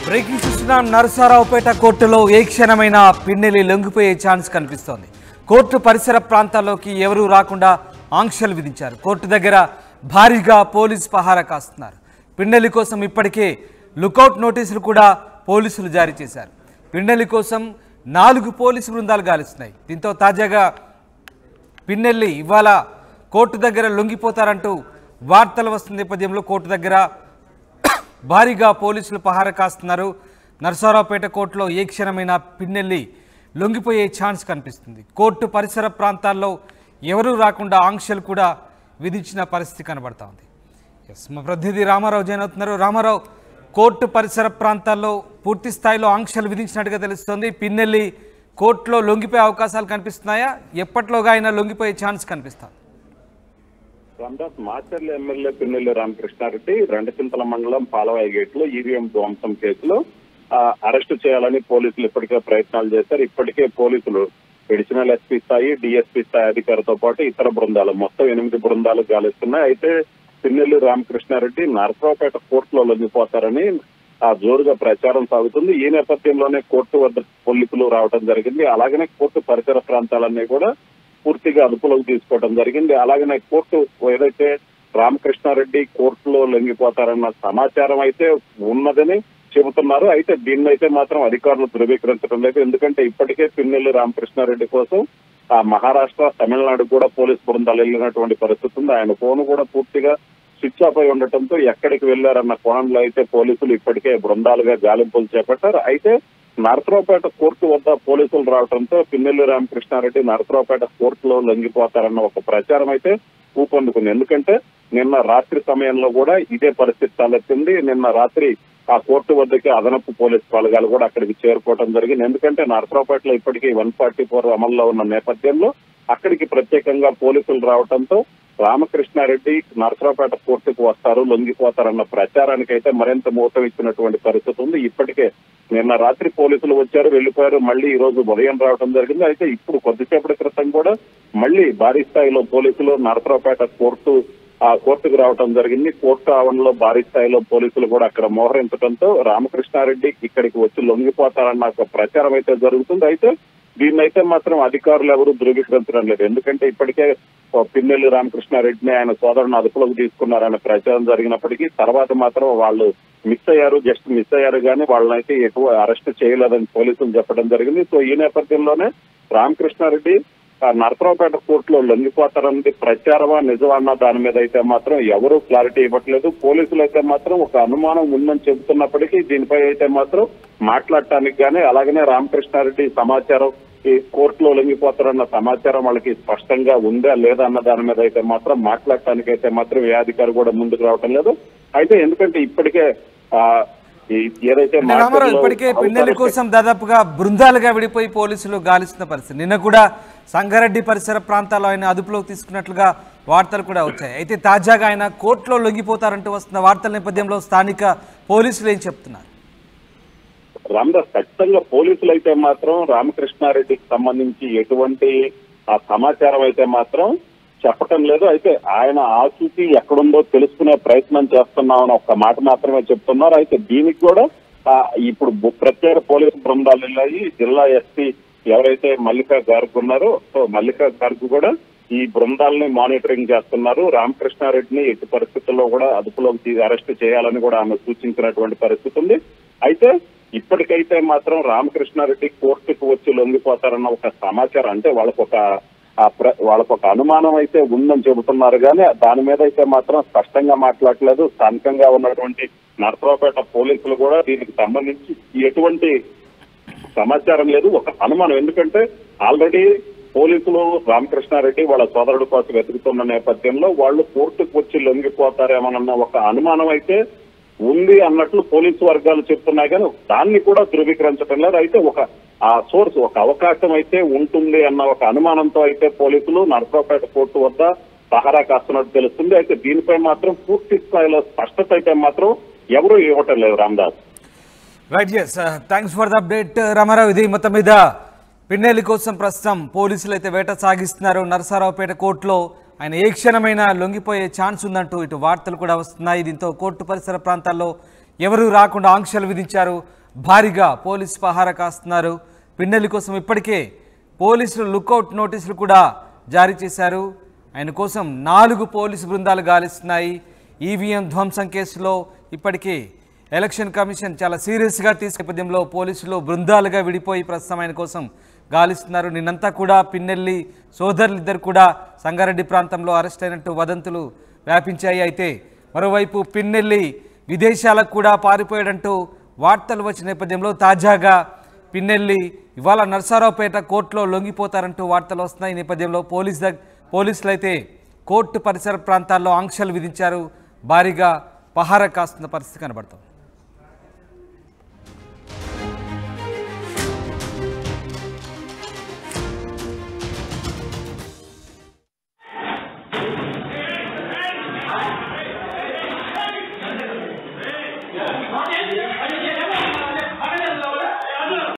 Breaking చూస్తున్నాం. నరసరావుపేట కోర్టులో ఏ క్షణమైన పిన్నెల్లి లొంగిపోయే ఛాన్స్ కనిపిస్తోంది. కోర్టు పరిసర ప్రాంతాల్లోకి ఎవరూ రాకుండా ఆంక్షలు విధించారు. కోర్టు దగ్గర భారీగా పోలీసు పహారా కాస్తున్నారు. పిన్నెల్లి కోసం ఇప్పటికే లుకౌట్ నోటీసులు కూడా పోలీసులు జారీ చేశారు. పిన్నెల్లి కోసం 4 పోలీసు బృందాలు గాలిస్తున్నాయి. దీంతో తాజాగా పిన్నెల్లి ఇవాళ కోర్టు దగ్గర లొంగిపోతారంటూ వార్తలు వస్తున్న నేపథ్యంలో కోర్టు దగ్గర భారీగా పోలీసులు పహారా కాస్తున్నారు. నరసరావుపేట కోర్టులో ఏ క్షణమైనా పిన్నెల్లి లొంగిపోయే ఛాన్స్ కనిపిస్తుంది. కోర్టు పరిసర ప్రాంతాల్లో ఎవరూ రాకుండా ఆంక్షలు కూడా విధించిన పరిస్థితి కనబడతా ఉంది. మా ప్రతినిధి రామారావు జాయిన్ అవుతున్నారు. రామారావు, కోర్టు పరిసర ప్రాంతాల్లో పూర్తి స్థాయిలో ఆంక్షలు విధించినట్టుగా తెలుస్తోంది. పిన్నెల్లి కోర్టులో లొంగిపోయే అవకాశాలు కనిపిస్తున్నాయా? ఎప్పట్లోగా అయినా లొంగిపోయే ఛాన్స్ కనిపిస్తుంది? రామదాస్ మాచర్ల ఎమ్మెల్యే పిన్నెల్లి రామకృష్ణారెడ్డి రెండచింతల మండలం పాలవాయి గేట్ లో ఈవీఎం ధ్వంసం కేసులో అరెస్టు చేయాలని పోలీసులు ఇప్పటికే ప్రయత్నాలు చేశారు. ఇప్పటికే పోలీసులు అడిషనల్ ఎస్పీ స్థాయి, డిఎస్పీ స్థాయి అధికారితో పాటు ఇతర బృందాలు మొత్తం 8 బృందాలు గాలిస్తున్నాయి. అయితే పిన్నెల్లి రామకృష్ణారెడ్డి నరసరావుపేట కోర్టులో లొంగిపోతారని జోరుగా ప్రచారం సాగుతుంది. ఈ నేపథ్యంలోనే కోర్టు వద్ద పోలీసులు రావడం జరిగింది. అలాగనే కోర్టు పరిసర ప్రాంతాలన్నీ కూడా పూర్తిగా అదుపులోకి తీసుకోవడం జరిగింది. అలాగనే కోర్టు ఏదైతే రామకృష్ణారెడ్డి కోర్టులో లొంగిపోతారన్న సమాచారం అయితే ఉన్నదని చెబుతున్నారు. అయితే దీన్ని అయితే మాత్రం అధికారులు ధృవీకరించడం లేదు. ఎందుకంటే ఇప్పటికే పిన్నెల్లి రామకృష్ణారెడ్డి కోసం మహారాష్ట్ర, తమిళనాడు కూడా పోలీసు బృందాలు వెళ్ళినటువంటి పరిస్థితి ఉంది. ఆయన ఫోన్ కూడా పూర్తిగా స్విచ్ ఆఫ్ అయి ఉండటంతో ఎక్కడికి వెళ్లారన్న కోణంలో అయితే పోలీసులు ఇప్పటికే బృందాలుగా గాలింపులు చేపట్టారు. అయితే నరసరావుపేట కోర్టు వద్ద పోలీసులు రావడంతో పిన్నెల్లి రామకృష్ణారెడ్డి నరసరావుపేట కోర్టులో లొంగిపోతారన్న ఒక ప్రచారం అయితే ఊపందుకుంది. ఎందుకంటే నిన్న రాత్రి సమయంలో కూడా ఇదే పరిస్థితి తలెత్తింది. నిన్న రాత్రి ఆ కోర్టు వద్దకి అదనపు పోలీసు బలగాలు కూడా అక్కడికి చేరుకోవడం జరిగింది. ఎందుకంటే నరసరావుపేటలో ఇప్పటికీ 144 అమల్లో ఉన్న నేపథ్యంలో అక్కడికి ప్రత్యేకంగా పోలీసులు రావడంతో రామకృష్ణారెడ్డి నరసరావుపేట కోర్టుకు వస్తారు, లొంగిపోతారన్న ప్రచారానికి అయితే మరింత మూతం ఇచ్చినటువంటి పరిస్థితి ఉంది. ఇప్పటికే నిన్న రాత్రి పోలీసులు వచ్చారు, వెళ్లిపోయారు. మళ్ళీ ఈ రోజు ఉదయం రావడం జరిగింది. అయితే ఇప్పుడు కొద్దిసేపటి క్రితం కూడా మళ్ళీ భారీ స్థాయిలో పోలీసులు నరసరావుపేట కోర్టుకు రావడం జరిగింది. కోర్టు ఆవరణలో భారీ స్థాయిలో పోలీసులు కూడా అక్కడ మోహరించడంతో రామకృష్ణారెడ్డి ఇక్కడికి వచ్చి లొంగిపోతారన్న ఒక ప్రచారం అయితే జరుగుతుంది. అయితే దీన్నైతే మాత్రం అధికారులు ఎవరు ధృవీకరించడం లేదు. ఎందుకంటే ఇప్పటికే పిన్నెల్లి రామకృష్ణారెడ్డిని ఆయన సోదరుని అదుపులోకి తీసుకున్నారనే ప్రచారం జరిగినప్పటికీ తర్వాత మాత్రం వాళ్ళు జస్ట్ మిస్ అయ్యారు కానీ వాళ్ళనైతే ఎక్కువ అరెస్ట్ చేయలేదని పోలీసులు చెప్పడం జరిగింది. సో ఈ నేపథ్యంలోనే రామకృష్ణారెడ్డి నరసరావుపేట కోర్టులో లొంగిపోతారన్నది ప్రచారమా నిజమా అన్న దాని మీద అయితే మాత్రం ఎవరూ క్లారిటీ ఇవ్వట్లేదు. పోలీసులు అయితే మాత్రం ఒక అనుమానం ఉందని చెబుతున్నప్పటికీ దీనిపై అయితే మాత్రం మాట్లాడటానికి కానీ అలాగనే రామకృష్ణారెడ్డి సమాచారం ఈ కోర్టులో లొంగిపోతారన్న సమాచారం వాళ్ళకి స్పష్టంగా ఉందా లేదా అన్న దాని మీద అయితే మాత్రం మాట్లాడటానికి అయితే మాత్రం ఏ అధికారి కూడా ముందుకు రావటం లేదు. అయితే ఎందుకంటే ఇప్పటికే ఏదైతే ఇప్పటికే పిన్నెల్లి కోసం దాదాపుగా బృందాలుగా విడిపోయి పోలీసులు గాలిస్తున్న పరిస్థితి. నిన్న కూడా సంగారెడ్డి పరిసర ప్రాంతాల్లో ఆయన అదుపులోకి తీసుకున్నట్లుగా వార్తలు కూడా వచ్చాయి. అయితే తాజాగా ఆయన కోర్టులో లొంగిపోతారంటూ వస్తున్న వార్తల నేపథ్యంలో స్థానిక పోలీసులు ఏం చెప్తున్నారు? రామదాస్, ఖచ్చితంగా పోలీసులు అయితే మాత్రం రామకృష్ణారెడ్డికి సంబంధించి ఎటువంటి సమాచారం అయితే మాత్రం చెప్పటం లేదు. అయితే ఆయన ఆచూకీ ఎక్కడుందో తెలుసుకునే ప్రయత్నం చేస్తున్నామని ఒక్క మాట మాత్రమే చెప్తున్నారు. అయితే దీనికి కూడా ఇప్పుడు ప్రత్యేక పోలీసు బృందాలు వెళ్ళాయి. జిల్లా ఎస్పీ ఎవరైతే మల్లికా గార్గ్ ఉన్నారో సో మల్లికా గార్గ్ కూడా ఈ బృందాలని మానిటరింగ్ చేస్తున్నారు. రామకృష్ణారెడ్డిని ఎట్టి పరిస్థితుల్లో కూడా అదుపులోకి అరెస్ట్ చేయాలని కూడా ఆమె సూచించినటువంటి పరిస్థితి ఉంది. అయితే ఇప్పటికైతే మాత్రం రామకృష్ణారెడ్డి కోర్టుకు వచ్చి లొంగిపోతారన్న ఒక సమాచారం అంటే వాళ్ళకు ఒక అనుమానం అయితే ఉందని చెబుతున్నారు కానీ దాని మీద అయితే మాత్రం స్పష్టంగా మాట్లాడలేదు. స్థానికంగా ఉన్నటువంటి నరసరావుపేట పోలీసులు కూడా దీనికి సంబంధించి ఎటువంటి సమాచారం లేదు, ఒక అనుమానం. ఎందుకంటే ఆల్రెడీ పోలీసులు రామకృష్ణారెడ్డి వాళ్ళ సోదరుడు కోసం వెతుకుతున్న నేపథ్యంలో వాళ్ళు కోర్టుకు వచ్చి లొంగిపోతారేమోనన్న ఒక అనుమానం అయితే ఉంది అన్నట్లు పోలీసు వర్గాలు చెప్తున్నాయి కానీ దాన్ని కూడా ధృవీకరించడం లేదు. అయితే ఒక అవకాశం అయితే ఉంటుంది అన్న ఒక అనుమానంతో అయితే పోలీసులు నరసరావుపేట కోర్టు వద్ద పహారా కాస్తున్నట్టు తెలుస్తుంది. అయితే దీనిపై మాత్రం పూర్తి స్థాయిలో స్పష్టత అయితే మాత్రం ఎవరూ ఇవ్వటం లేదు. Ramdas, right, thanks for the update Ramarao. ఇది మొత్తం మీద పిన్నెల్లి కోసం ప్రస్తుతం పోలీసులు అయితే వేట సాగిస్తున్నారు. నరసరావుపేట కోర్టులో ఆయన ఏ క్షణమైనా లొంగిపోయే ఛాన్స్ ఉందంటూ ఇటు వార్తలు కూడా వస్తున్నాయి. దీంతో కోర్టు పరిసర ప్రాంతాల్లో ఎవరూ రాకుండా ఆంక్షలు విధించారు. భారీగా పోలీసు పహారా కాస్తున్నారు. పిన్నెల్లి కోసం ఇప్పటికే పోలీసులు లుకౌట్ నోటీసులు కూడా జారీ చేశారు. ఆయన కోసం 4 పోలీసు బృందాలు గాలిస్తున్నాయి. ఈవీఎం ధ్వంసం కేసులో ఇప్పటికే ఎలక్షన్ కమిషన్ చాలా సీరియస్గా తీసుకునే నేపథ్యంలో పోలీసులు బృందాలుగా విడిపోయి ప్రస్తుతం ఆయన కోసం గాలిస్తున్నారు. నిన్నంతా కూడా పిన్నెల్లి సోదరులిద్దరు కూడా సంగారెడ్డి ప్రాంతంలో అరెస్ట్ అయినట్టు వదంతులు వ్యాపించాయి. అయితే మరోవైపు పిన్నెల్లి విదేశాలకు కూడా పారిపోయాడంటూ వార్తలు వచ్చిన నేపథ్యంలో తాజాగా పిన్నెల్లి ఇవాళ నర్సారావుపేట కోర్టులో లొంగిపోతారంటూ వార్తలు వస్తున్నాయి. ఈ నేపథ్యంలో పోలీసులు అయితే కోర్టు పరిసర ప్రాంతాల్లో ఆంక్షలు విధించారు. భారీగా పహారా కాస్తున్న పరిస్థితి కనబడుతుంది.